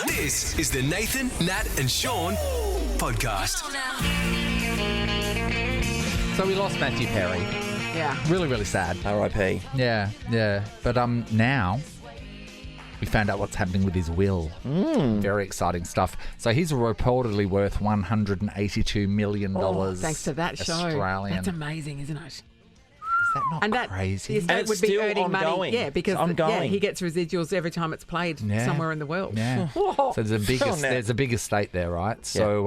This is the Nathan, Nat and Sean podcast. So we lost Matthew Perry. Yeah. Really, really sad. R.I.P. Yeah. But now we found out what's happening with his will. Very exciting stuff. So he's reportedly worth $182 million. Thanks to that show. Australian. That's amazing, isn't it? Is that not crazy? The estate it's would be still earning money. ongoing. Yeah, because It's ongoing. he gets residuals every time it's played somewhere in the world. Yeah. So there's a big estate there, right? So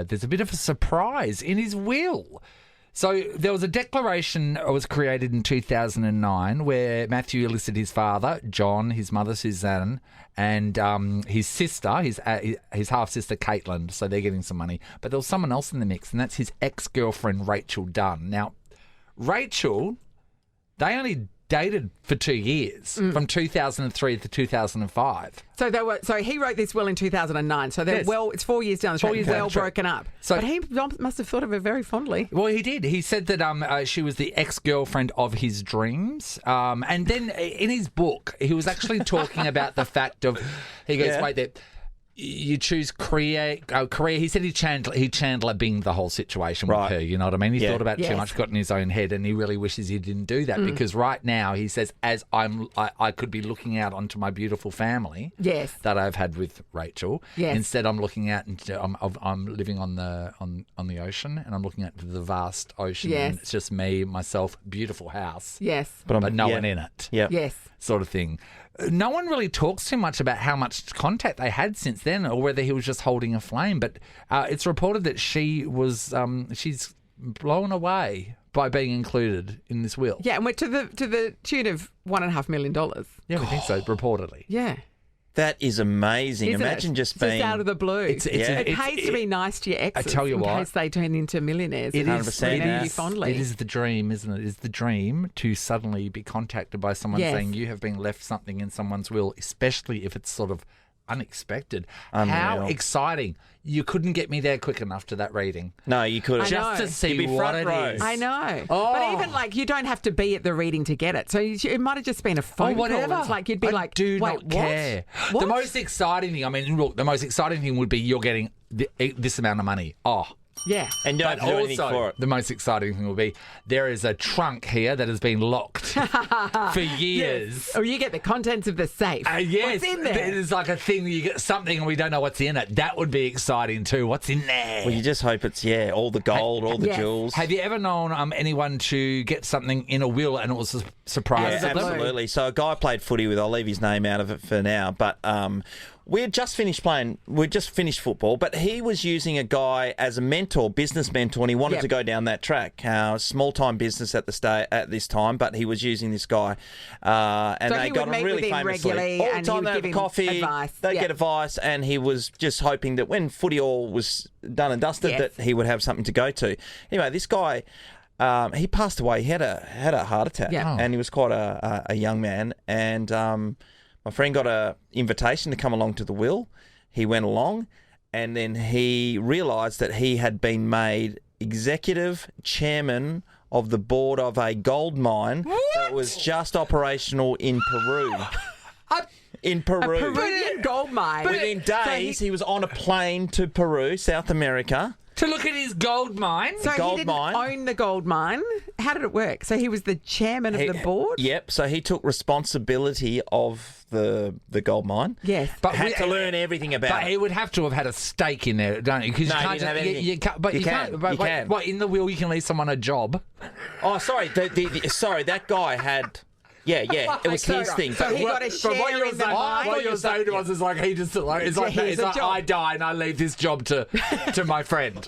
there's a bit of a surprise in his will. So there was a declaration that was created in 2009 where Matthew listed his father, John, his mother, Suzanne, and his sister, his half-sister, Caitlin. So they're getting some money. But there was someone else in the mix, and that's his ex-girlfriend, Rachel Dunn. Now, Rachel, they only dated for 2 years, from 2003 to 2005. So he wrote this will in 2009. So they're it's 4 years down the track, broken up. So, but he must have thought of her very fondly. Well, he did. He said that she was the ex-girlfriend of his dreams. And then in his book, he was actually talking about the fact of, he goes, wait there. You choose career. He said he Chandler Binged the whole situation with her. You know what I mean? He thought about it too much, got in his own head, and he really wishes he didn't do that because right now he says, as I could be looking out onto my beautiful family that I've had with Rachel. Yes. Instead, I'm looking out and I'm living on the ocean, and I'm looking out to the vast ocean. Yes. And it's just me, myself, beautiful house. Yes. But no one in it. Yeah. Yes. Sort of thing. No one really talks too much about how much contact they had since then, or whether he was just holding a flame. But it's reported that she was she's blown away by being included in this will. Yeah, and we're to the tune of $1.5 million. Yeah, we think so. Reportedly. Yeah. That is amazing. Isn't Imagine it? just being out of the blue. It pays to be nice to your exes. I tell you in what, case they turn into millionaires. It is 100%. You fondly. It is the dream, isn't it? It's the dream to suddenly be contacted by someone saying you have been left something in someone's will, especially if it's sort of unexpected. Unreal. How exciting. You couldn't get me there quick enough to that reading. No, you couldn't. Just to see You'd be what front it row. is. I know. Oh. But even you don't have to be at the reading to get it. So it might have just been a phone whatever. call. It's like you'd be I do wait, not what? care. What? The most exciting thing, the most exciting thing would be you're getting this amount of money. Oh. Yeah. And don't do anything for it. The most exciting thing will be there is a trunk here that has been locked for years. Or you get the contents of the safe. Yes, What's in there? There's like a thing that you get something and we don't know what's in it. That would be exciting too. What's in there? Well, you just hope it's, all the gold, all the jewels. Have you ever known anyone to get something in a will and it was a surprise? Yeah, absolutely. So a guy I played footy with, I'll leave his name out of it for now, but we had just finished football, but he was using a guy as a mentor, business mentor, and he wanted to go down that track. Small-time business at this time, but he was using this guy. And so they got him really famously. All the time they have coffee, advice. they get advice, and he was just hoping that when footy all was done and dusted, that he would have something to go to. Anyway, this guy... he passed away. He had a heart attack, and he was quite a young man. And my friend got an invitation to come along to the will. He went along, and then he realised that he had been made executive chairman of the board of a gold mine that was just operational in Peru. In Peru. A Peruvian gold mine. Within days, he was on a plane to Peru, South America. To look at his gold mine? So he didn't own the gold mine. How did it work? So he was the chairman of the board? Yep. So he took responsibility of the gold mine. Yes. But had to learn everything about it. But he would have to have had a stake in there, don't he? Because No, he didn't have anything. you can't. But You you can. can't. But, You can. What, in the will, you can leave someone a job? Oh, sorry. Sorry, that guy had... Yeah. It was his thing. So he got a share in the mine? What you're saying to us is like he just it's like I die and I leave this job to my friend.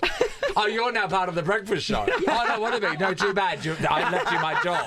Oh, you're now part of the breakfast show. Oh, no, what do you mean? No, too bad. I left you my job.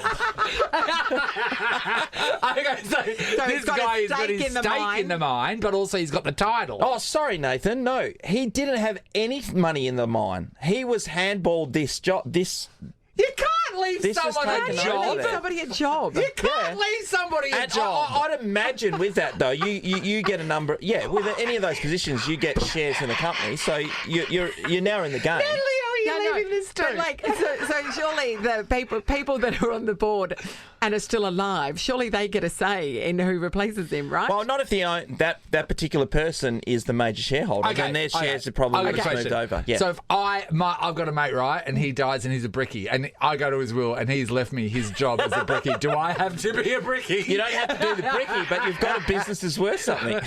So this guy has got his stake in the mine, but also he's got the title. Oh, sorry, Nathan. No, he didn't have any money in the mine. He was handballed this job. You can't leave This was someone a taken job. over. Leave somebody a job. You can't leave somebody a And job. I'd imagine with that, though, you get a number... Yeah, with any of those positions, you get shares in the company, so you're now in the game. Leo, you leaving this to? But so surely the people that are on the board and are still alive, surely they get a say in who replaces them, right? Well, not if that particular person is the major shareholder. Okay, Then their shares are probably just moved over. Yeah. So if I've got a mate, right, and he dies and he's a brickie, and I go to his will and he's left me his job as a brickie, do I have to be a brickie? You don't have to do the brickie, but you've got a business that's worth something.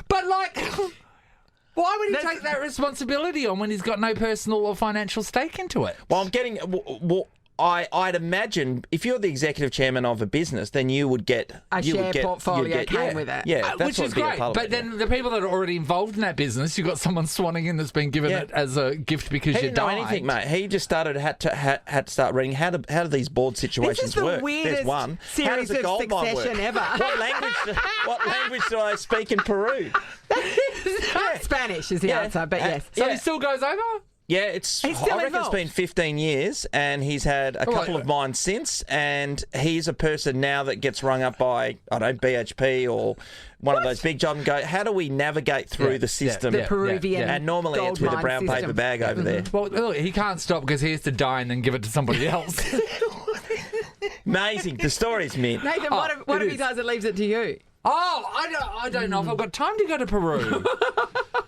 But why would he take that responsibility on when he's got no personal or financial stake into it? Well, I'd imagine if you're the executive chairman of a business, then you would get a share portfolio came with it. Yeah, which is great. But then the people that are already involved in that business, you've got someone swanning in that's been given it as a gift because he you didn't know died. anything, mate. He just had to start reading how do these board situations This is the work. weirdest There's one. series how does a of gold mine work? Succession ever. What language do I speak in Peru? Spanish is the answer, but yes. So he still goes over? Yeah, He's still I reckon involved. it's been 15 years, and he's had a couple of mines since, and he's a person now that gets rung up by, I don't know, BHP or one of those big jobs and go, how do we navigate through the system? The Peruvian And normally it's with a brown system. paper bag over there. Well, look, he can't stop because he has to die and then give it to somebody else. Amazing. The story's mint. Nathan, what if he does and leaves it to you? I don't know if I've got time to go to Peru.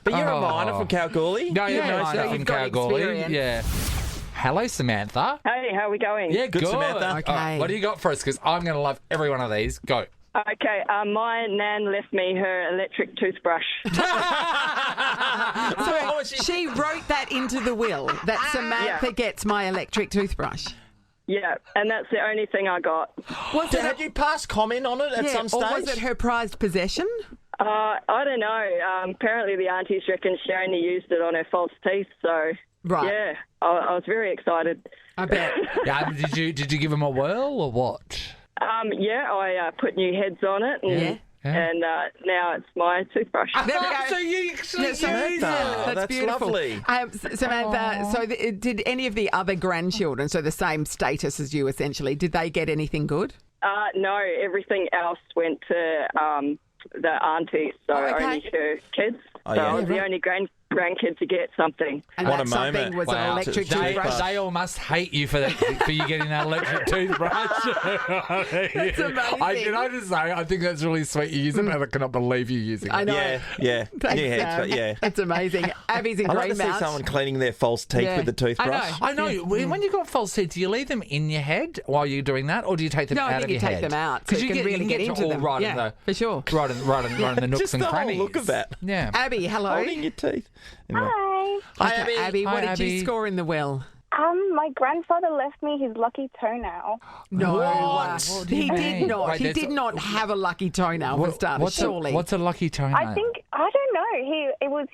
But you're a miner from Kalgoorlie? No, you're Yeah, a miner so from you've got Kalgoorlie. experience. Yeah. Hello, Samantha. Hey, how are we going? Yeah, good. Samantha. Okay. What do you got for us? Because I'm going to love every one of these. Go. Okay, my nan left me her electric toothbrush. So she wrote that into the will that Samantha gets my electric toothbrush. Yeah, and that's the only thing I got. Had you passed comment on it at some stage? Or was it her prized possession? I don't know. Apparently the aunties reckon she only used it on her false teeth, so... Right. Yeah, I was very excited. I bet. Yeah, did you give him a whirl or what? I put new heads on it, and now it's my toothbrush. There we go. So you actually use Samantha, it. that's beautiful. lovely. Samantha, so did any of the other grandchildren, so the same status as you essentially, did they get anything good? No, everything else went to the aunties, so only her kids. Oh, so yeah. I was the only grandkid to get something. And What that a something moment. was Wow. an electric They- toothbrush. They all must hate you for that, for you getting that electric toothbrush. That's amazing. Can I just say, I think that's really sweet you use it, and I cannot believe you using it. I know. Yeah. Thanks, New heads, Sam. but yeah. It's amazing. Abby's in I'd like to see Greenmount. someone cleaning their false teeth Yeah. with the toothbrush. I know. When you got false teeth, do you leave them in your head while you're doing that, or do you take them No, out I of think you your take head? them out so you can really get into all them. right in Yeah, the, for sure. right in the nooks Just and the whole crannies. look of that. Yeah. Abby, hello. Holding your teeth. Anyway. Hi. Hi, Abby. Abby, what Hi, did you Abby. score in the will? My grandfather left me his lucky toenail. No, What do you he mean? did not. Wait, He there's- did not have a lucky toenail for starters. Surely. What's a lucky toenail? I don't know.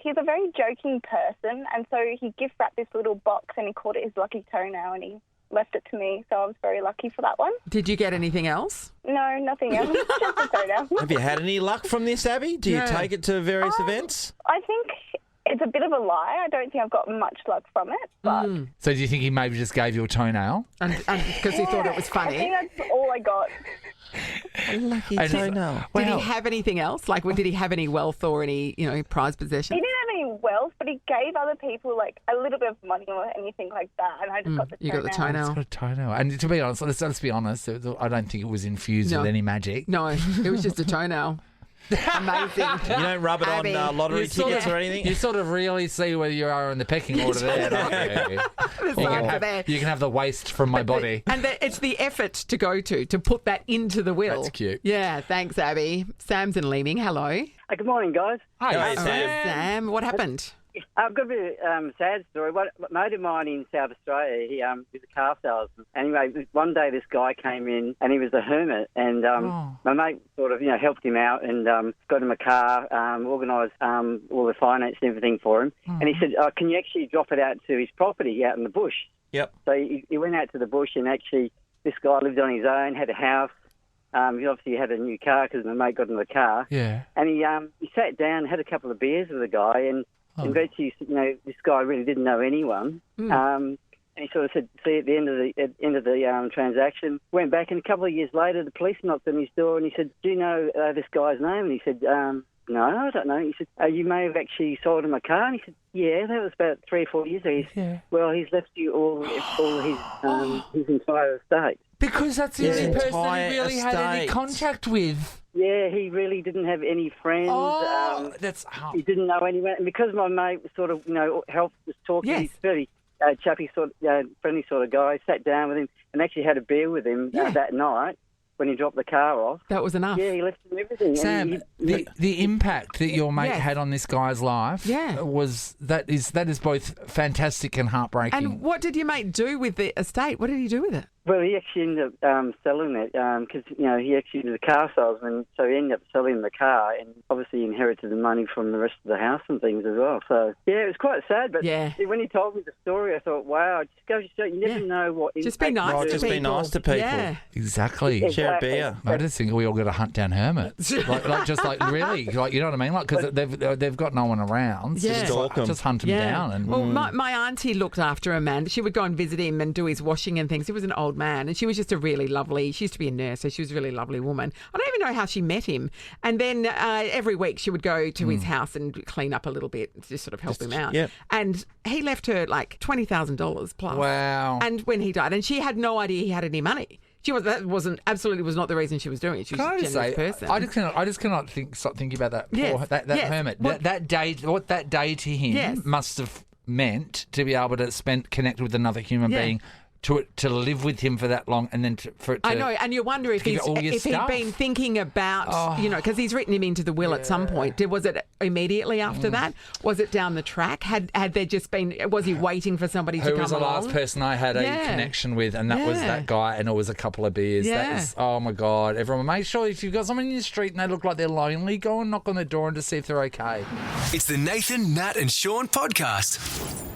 He's a very joking person, and so he gift wrapped this little box and he called it his lucky toenail, and he left it to me. So I was very lucky for that one. Did you get anything else? No, nothing else. Just a toenail. Have you had any luck from this, Abby? Do you Yeah. take it to various events? I think it's a bit of a lie. I don't think I've got much luck from it, but So do you think he maybe just gave you a toenail? Because he thought it was I funny. think that's all I got. Lucky And- toenail. Did he have anything else? Like, did he have any wealth or any, prized possession? He didn't have any wealth, but he gave other people like a little bit of money or anything like that, and I just got the You toenail. got the toenail. Got a toenail. And to be honest, let's be honest, I don't think it was infused No. with any magic. No, it was just a toenail. Amazing. You don't rub it Abby, on lottery tickets or anything? You sort of really see where you are in the pecking order there, don't you? The signs are there. You can have the waste from my body. And it's the effort to go to put that into the will. That's cute. Yeah, thanks, Abby. Sam's in Leeming. Hello. Good morning, guys. Hi, Hey, Sam. Sam, what happened? I've got a bit of a sad story. A mate of mine in South Australia, he was a car salesman. Anyway, one day this guy came in and he was a hermit, and my mate sort of helped him out and got him a car, organised all the finance and everything for him. And he said, can you actually drop it out to his property out in the bush? Yep. So he went out to the bush, and actually this guy lived on his own, had a house. He obviously had a new car because my mate got in the car. Yeah. And he sat down, had a couple of beers with the guy, and eventually, this guy really didn't know anyone. And he sort of said, see, at the end of the transaction, went back, and a couple of years later, the police knocked on his door, and he said, do you know this guy's name? And he said, no, I don't know. He said, you may have actually sold him a car. And he said, yeah, that was about 3 or 4 years ago. He said, well, he's left you all his entire estate. Because that's the only person Entire he really had any estate. contact with. Yeah, he really didn't have any friends. That's... He didn't know anyone. And because my mate sort of, helped us talk, Yes. he's very chappy sort of, friendly sort of guy, sat down with him and actually had a beer with him that night when he dropped the car off. That was enough. Yeah, he left him everything. Sam, the impact that your mate had on this guy's life was that is both fantastic and heartbreaking. And what did your mate do with the estate? What did he do with it? Well, he actually ended up selling it because, he actually was a car salesman, so he ended up selling the car and obviously inherited the money from the rest of the house and things as well. So, yeah, it was quite sad, but when he told me the story, I thought, wow, just goes to show you never know what... Just be nice to just people. be nice to people. Yeah. Exactly. Share a beer. I just think we all got to hunt down hermits. really, you know what I mean? Like, because they've got no one around. So just hunt them down. And, well, my auntie looked after a man. She would go and visit him and do his washing and things. He was an old man, and she was just a really lovely... She used to be a nurse, so she was a really lovely woman. I don't even know how she met him. And then every week she would go to his house and clean up a little bit, just sort of help him out. Yep. And he left her like $20,000 plus. Wow. And when he died, and she had no idea he had any money. That was not the reason she was doing it. She was a generous person. I just cannot stop thinking about that poor, that hermit. That day, what that day to him must have meant to be able to connect with another human being. To live with him for that long and then for it to... I know, and you wonder if he'd been thinking about, because he's written him into the will at some point. Was it immediately after that? Was it down the track? Had there just been... Was he waiting for somebody to come along? Who was the last person I had a connection with, and that was that guy, and it was a couple of beers. Yeah. That is, oh my God. Everyone, make sure if you've got someone in your street and they look like they're lonely, go and knock on their door and to see if they're okay. It's the Nathan, Nat and Sean podcast.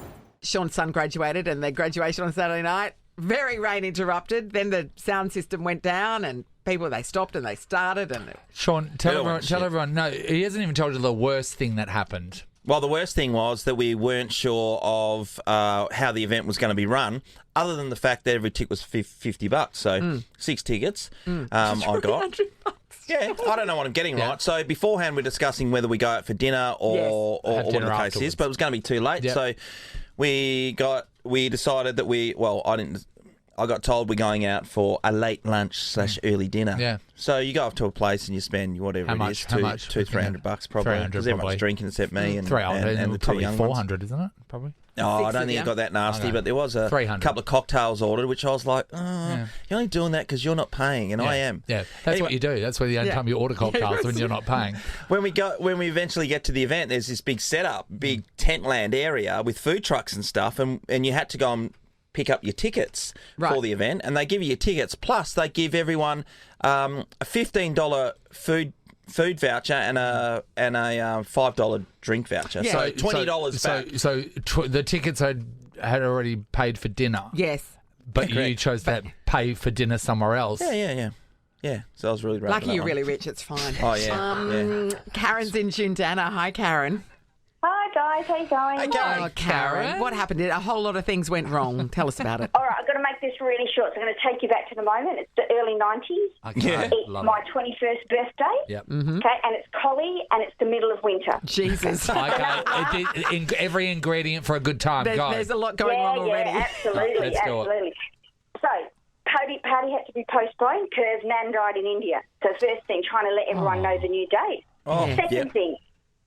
Sean's son graduated, and their graduation on Saturday night, very rain interrupted. Then the sound system went down, and they stopped and they started. And Sean, tell everyone. No, he hasn't even told you the worst thing that happened. Well, the worst thing was that we weren't sure of how the event was going to be run, other than the fact that every ticket was $50. So 6 tickets I got. Yeah, I don't know what I'm getting right. So beforehand, we're discussing whether we go out for dinner or what the case is, but it was going to be too late. Yep. So we decided that I got told we're going out for a late lunch / early dinner. Yeah. So you go off to a place and you spend whatever it is, $200-$300 probably, because everyone's drinking except me and the two young ones. $400, isn't it? Probably. Oh, I don't think it got that nasty, but there was a couple of cocktails ordered, which I was like, you're only doing that because you're not paying, and I am. Yeah, that's what you do. That's where the only time you order cocktails when you're not paying. When we eventually get to the event, there's this big setup, big tent land area with food trucks and stuff, and you had to go and pick up your tickets for the event, and they give you your tickets, plus they give everyone a $15 food voucher and a $5 drink voucher. Yeah. So $20 back. So the tickets had already paid for dinner. Yes. But you chose to pay for dinner somewhere else. Yeah. So I was really lucky you're really rich. It's fine. Oh yeah. Karen's in Shundana. Hi, Karen. Hi, guys. How you going? Hey, Karen. What happened? A whole lot of things went wrong. Tell us about it. All right, I've got to make this really short. So I'm going to take you back to the moment. It's the early 90s. Okay. It's my 21st birthday. Yep. Mm-hmm. Okay, and it's collie, and it's the middle of winter. Jesus. Okay. Every ingredient for a good time. There's a lot going on already. Yeah, absolutely. Absolutely. So, party had to be postponed because Nan died in India. So first thing, trying to let everyone know the new date. Second thing,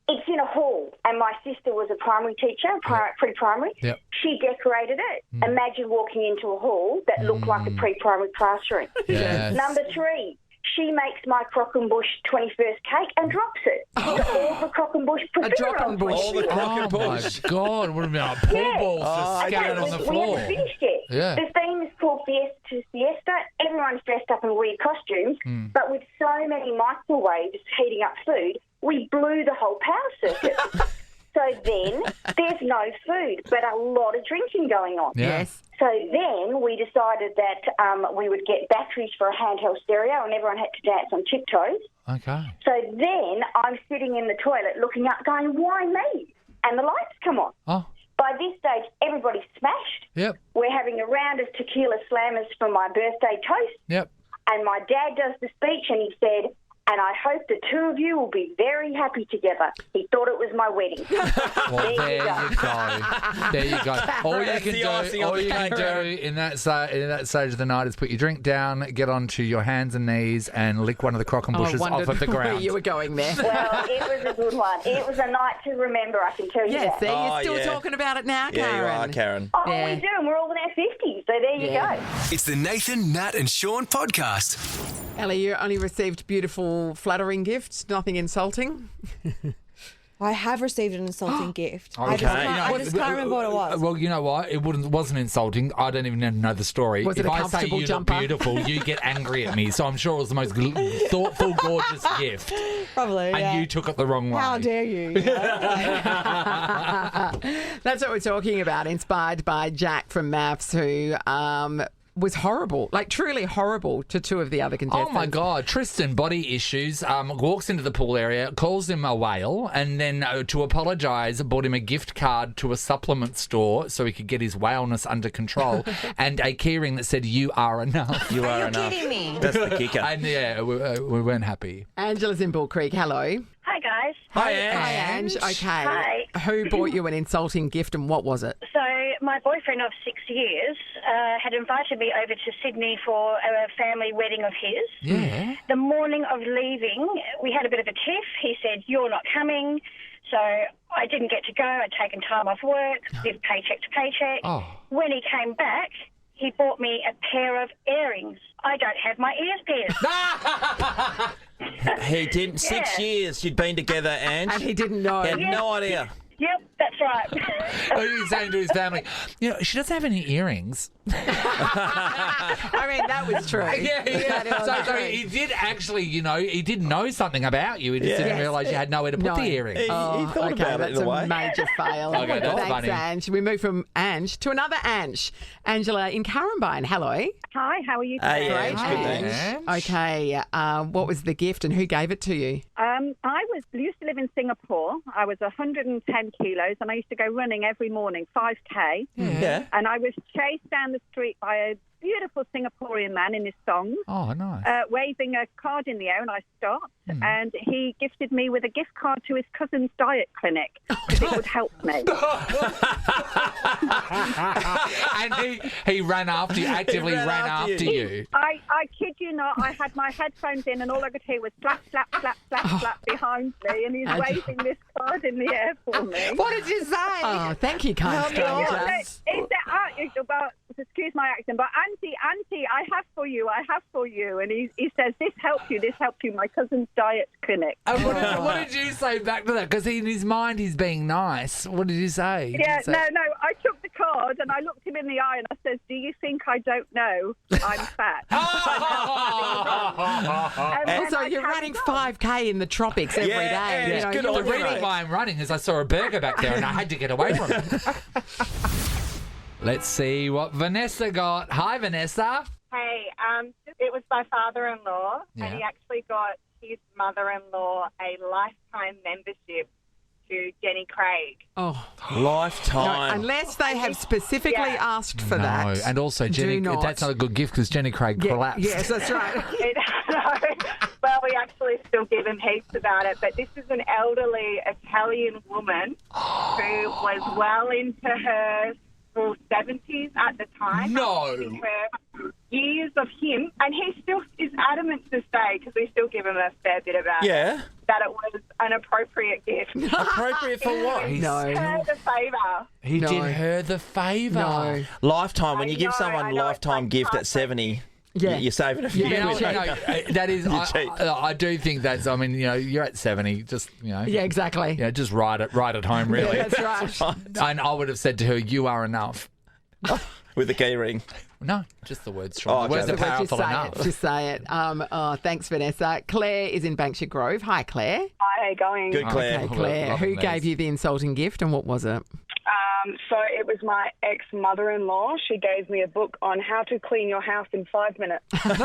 it's in a hall, and my sister was a primary teacher, pre-primary. Yep. She decorated it. Imagine walking into a hall that looked like a pre-primary classroom. Yes. Number 3, she makes my Croquembouche 21st cake and drops it. So all the Croquembouche A drop on bush. All the Croquembouche. Oh, my God. What about pool balls just scattered on the floor? We haven't finished it. Yeah. The theme is called Fiesta. Everyone's dressed up in weird costumes, but with so many microwaves heating up food, we blew the whole power circuit. So then there's no food, but a lot of drinking going on. Yeah. Yes. So then we decided that we would get batteries for a handheld stereo, and everyone had to dance on tiptoes. Okay. So then I'm sitting in the toilet looking up going, why me? And the lights come on. Oh. By this stage, everybody's smashed. Yep. We're having a round of tequila slammers for my birthday toast. Yep. And my dad does the speech, and he said, and I hope the two of you will be very happy together. He thought it was my wedding. Well, there you go. There you go. All you can do in that stage of the night is put your drink down, get onto your hands and knees, and lick one of the crock and bushes off of the ground. Where you were going there. Well, it was a good one. It was a night to remember, I can tell you that. See, you're still talking about it now, Karen. Yeah, you are, Karen. Oh, we do, and we're all in our 50s, so there you go. It's the Nathan, Nat and Sean podcast. Ellie, you only received beautiful, flattering gifts, nothing insulting. I have received an insulting gift. Okay. I just can't remember what it was. Well, you know what? It wasn't insulting. I don't even know the story. Was it if a I say comfortable you jumper? look beautiful, you get angry at me. So I'm sure it was the most thoughtful, gorgeous gift. Probably, And you took it the wrong way. How dare you? That's what we're talking about, inspired by Jack from Maths, who was horrible, like truly horrible to two of the other contestants. Oh, my God. Tristan, body issues, walks into the pool area, calls him a whale, and then to apologise, bought him a gift card to a supplement store so he could get his whaleness under control, and a keyring that said, "You are enough." You are enough. Kidding me? That's the kicker. And, yeah, we weren't happy. Angela's in Bull Creek. Hello. Hi, guys. Hi, Hi, Ange. Ange. Okay. Hi. Who bought you an insulting gift and what was it? So my boyfriend of 6 years had invited me over to Sydney for a family wedding of his. Yeah. The morning of leaving, we had a bit of a tiff. He said, "You're not coming." So I didn't get to go. I'd taken time off work, lived paycheck to paycheck. Oh. When he came back, he bought me a pair of earrings. I don't have my ears pierced. He didn't. 6 years you'd been together, Ange. And he didn't know. He had no idea. Yep, that's right. Oh, he was saying to his family, she doesn't have any earrings. I mean, that was true. Yeah. So he did actually, he did know something about you. He just didn't realise you had nowhere to put the earrings. He thought about it in a way. That's a major fail. Okay, that's Thanks, funny. Ange. We move from Ange to another Ange. Angela in Carambine. Hello. Hi, how are you Hey, today? Ange. Good, thanks. Okay. What was the gift and who gave it to you? I used to live in Singapore. I was 110 kilos and I used to go running every morning, 5K. Yeah. And I was chased down the street by a beautiful Singaporean man in his songs, Oh, nice. waving a card in the air, and I stopped. And he gifted me with a gift card to his cousin's diet clinic because it would help me. And he ran after you, actively ran after you. I kid you not, I had my headphones in and all I could hear was slap, slap, slap, slap, slap behind me, and he's waving this card in the air for me. What did you say? Oh, thank you, kind stranger. Excuse my accent, but Auntie, I have for you. And he says, this helped you, my cousin's diet clinic. And what did you say back to that? Because in his mind, he's being nice. What did you say? Yeah, no, I took the card and I looked him in the eye and I said, do you think I don't know I'm fat? Also, you're running 5K in the tropics every day. Yeah, it's good The on you, reason mate. why I'm running is I saw a burger back there and I had to get away from it. Let's see what Vanessa got. Hi, Vanessa. Hey, it was my father-in-law, Yeah. and he actually got his mother-in-law a lifetime membership to Jenny Craig. Oh, Lifetime. no, unless they have specifically asked for that. No, and also Jenny. Do not. That's not a good gift because Jenny Craig collapsed. Yes, that's right. Well, we actually still give him heaps about it, but this is an elderly Italian woman who was well into her 70s at the time. No. Her years of him, and he still is adamant to say, because we still give him a fair bit about it, that it was an appropriate gift. Appropriate for what? No. Her the favour. He did her the favour. No. Lifetime. When you give I someone know, lifetime it's gift like at 70, Yeah. you're saving a few. You know, quid. that is. You're cheap. I do think that's. I mean, you're at 70. Just Yeah, exactly. just ride at home, really. Yeah, that's right. And I would have said to her, "You are enough." With the key ring. No, just the words. Sean. The words okay. are powerful enough. Just say it. Thanks, Vanessa. Claire is in Banksia Grove. Hi, Claire. Hi, how you going? Good, Claire. Okay, Claire. Loving Who these. gave you the insulting gift and what was it? So it was my ex-mother-in-law. She gave me a book on how to clean your house in 5 minutes. That's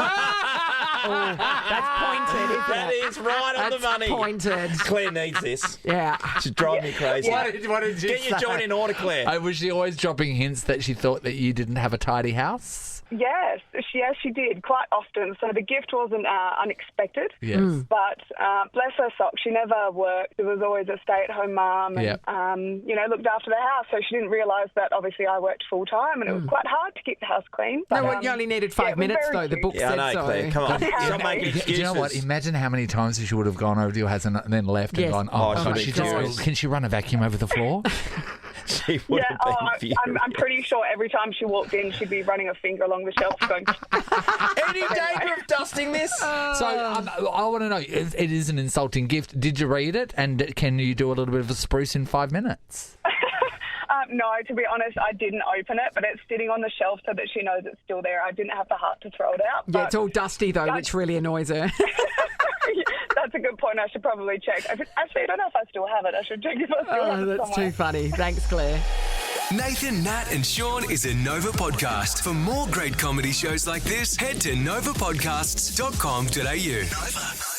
pointed, isn't That it? is right on the That's money. pointed. Claire needs this. Yeah. She's driving me crazy. What did you Get your say? joint in order, Claire. Was she always dropping hints that she thought that you didn't have a tidy house? Yes, she did quite often. So the gift wasn't unexpected. Yes. But bless her socks, she never worked. There was always a stay-at-home mum and, looked after the house. So she didn't realise that obviously I worked full-time and it was quite hard to keep the house clean. But, you only needed 5 minutes, though. The book said I know, so. Claire, come on. Stop making excuses. Do you know what? Imagine how many times she would have gone over to your house and then left and gone, can she run a vacuum over the floor? She would have been furious. I'm pretty sure every time she walked in, she'd be running a finger along the shelf going... Any danger of dusting this? So I want to know, it is an insulting gift. Did you read it? And can you do a little bit of a spruce in 5 minutes? No, to be honest, I didn't open it, but it's sitting on the shelf so that she knows it's still there. I didn't have the heart to throw it out. Yeah, it's all dusty, though, which really annoys her. That's a good point. I should probably check. Actually, I don't know if I still have it. I should check if I still have it that's somewhere. too funny. Thanks, Claire. Nathan, Nat and Sean is a Nova podcast. For more great comedy shows like this, head to novapodcasts.com.au. Nova.